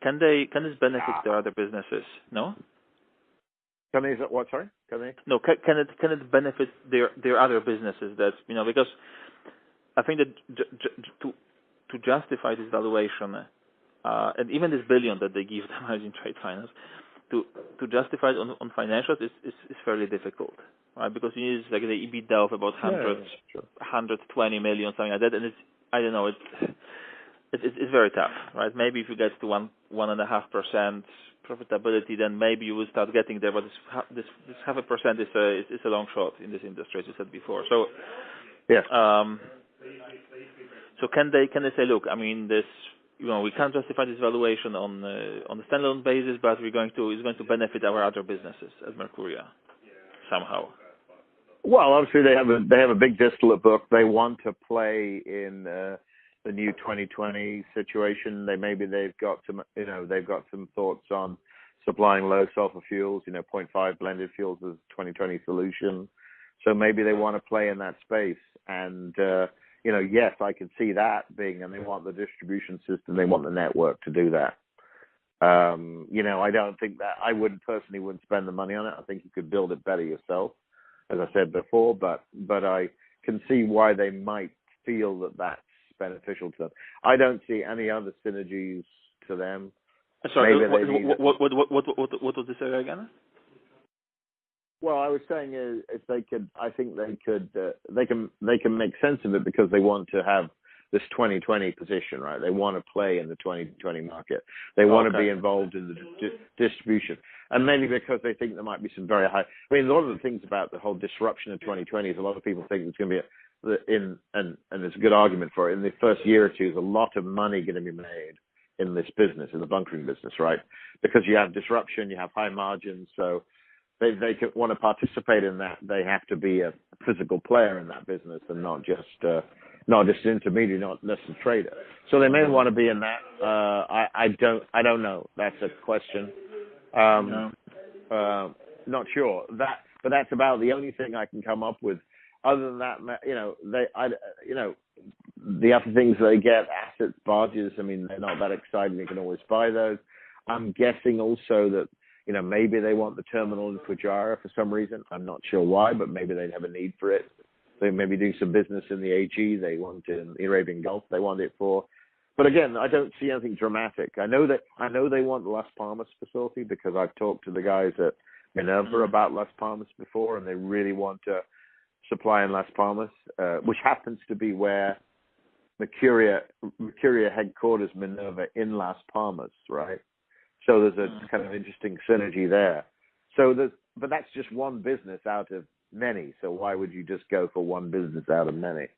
can this benefit their other businesses? No. Can they? What? Sorry. Can they? No. Can it benefit their other businesses? That because I think that to justify this valuation and even this billion that they give them in trade finance to justify it on financials is fairly difficult, right? Because you need like the EBITDA of about 120 million, something like that, and I don't know, it's very tough, right? Maybe if you get to 1.5% profitability, then maybe you will start getting there. But this 0.5% is a long shot in this industry, as you said before. So yes. So can they say, look, I mean, this, we can't justify this valuation on a standalone basis, but it's going to benefit our other businesses at Mercuria somehow. Well, obviously they have a big distillate book. They want to play in the new 2020 situation. They've got some thoughts on supplying low sulfur fuels, 0.5 blended fuels as a 2020 solution. So maybe they want to play in that space. And yes, I can see that being, and they want the distribution system, they want the network to do that. I don't think that I wouldn't spend the money on it. I think you could build it better yourself, as I said before, but I can see why they might feel that that's beneficial to them. I don't see any other synergies to them. Sorry, what was this again? Well, I was saying if they could, I think they can make sense of it because they want to have this 2020 position, right? They want to play in the 2020 market. They want to be involved in the distribution. And maybe because they think there might be some very high, I mean, a lot of the things about the whole disruption of 2020 is a lot of people think it's going to be and there's a good argument for it. In the first year or two, there's a lot of money going to be made in this business, in the bunkering business, right? Because you have disruption, you have high margins, so they want to participate in that. They have to be a physical player in that business and not just an intermediary, not just a trader. So they may want to be in that. I don't know. That's a question. Not sure. But that's about the only thing I can come up with. Other than that, the other things they get, assets, barges. I mean, they're not that exciting. You can always buy those. I'm guessing also that maybe they want the terminal in Fujairah for some reason. I'm not sure why, but maybe they have a need for it. They maybe do some business in the AG. They want it in the Arabian Gulf. They want it for. But again, I don't see anything dramatic. I know they want the Las Palmas facility because I've talked to the guys at Minerva about Las Palmas before, and they really want to supply in Las Palmas, which happens to be where Mercuria headquarters Minerva in Las Palmas, right? So there's a kind of interesting synergy there. But that's just one business out of many. So why would you just go for one business out of many?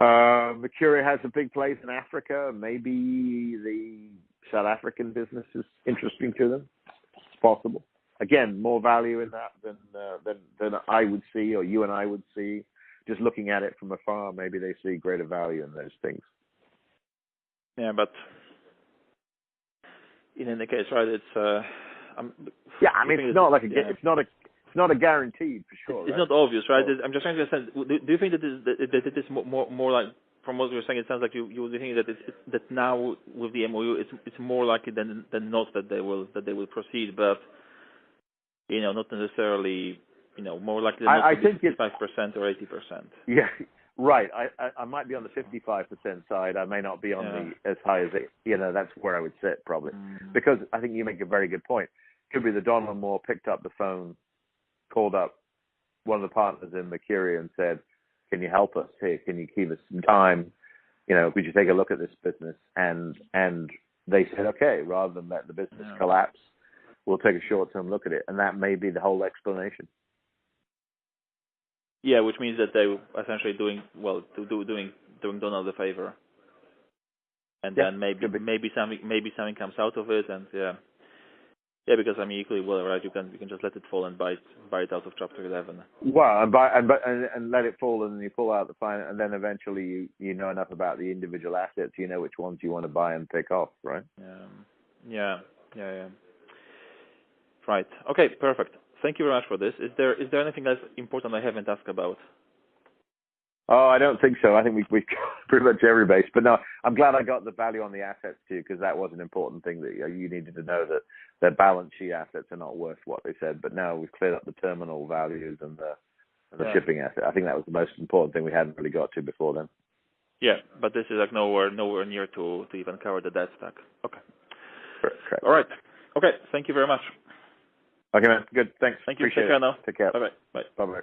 Mercuria has a big place in Africa. Maybe the South African business is interesting to them. It's possible. Again, more value in that than I would see, or you and I would see. Just looking at it from afar, maybe they see greater value in those things. Yeah, but in any case, right? It's it's not like it's not a guaranteed for sure. It's right? not obvious, right? I'm just trying to understand. Do you think that it is more like, from what you're saying, it sounds like you would think that now with the MOU, it's more likely than not that they will proceed, but not necessarily, more likely than not I to think be 55% or 80%. Yeah, right. I might be on the 55% side. I may not be on the as high as it. That's where I would sit probably, because I think you make a very good point. Could be the Donald Moore picked up the phone, called up one of the partners in Mercuria and said, "Can you help us here? Can you give us some time? Could you take a look at this business?" And they said, "Okay," rather than let the business collapse. We'll take a short-term look at it, and that may be the whole explanation. Yeah, which means that they were essentially doing Donald a favor, and then maybe something comes out of it, and because equally well, right? You can just let it fall and buy it out of Chapter 11. Well, and let it fall, and then you pull out the final, and then eventually you know enough about the individual assets, you know which ones you want to buy and pick off, right? Yeah. Right. Okay. Perfect. Thank you very much for this. Is there anything else important I haven't asked about? Oh, I don't think so. I think we've got pretty much every base. But no, I'm glad I got the value on the assets too, because that was an important thing that you needed to know, that their balance sheet assets are not worth what they said. But now we've cleared up the terminal values and the shipping asset. I think that was the most important thing we hadn't really got to before then. Yeah, but this is like nowhere near to even cover the debt stack. Okay. Correct. All right. Okay. Thank you very much. Okay, man. Good. Thanks. Thank you. Appreciate Take care it. now. Take care. Bye-bye. Bye. Bye-bye.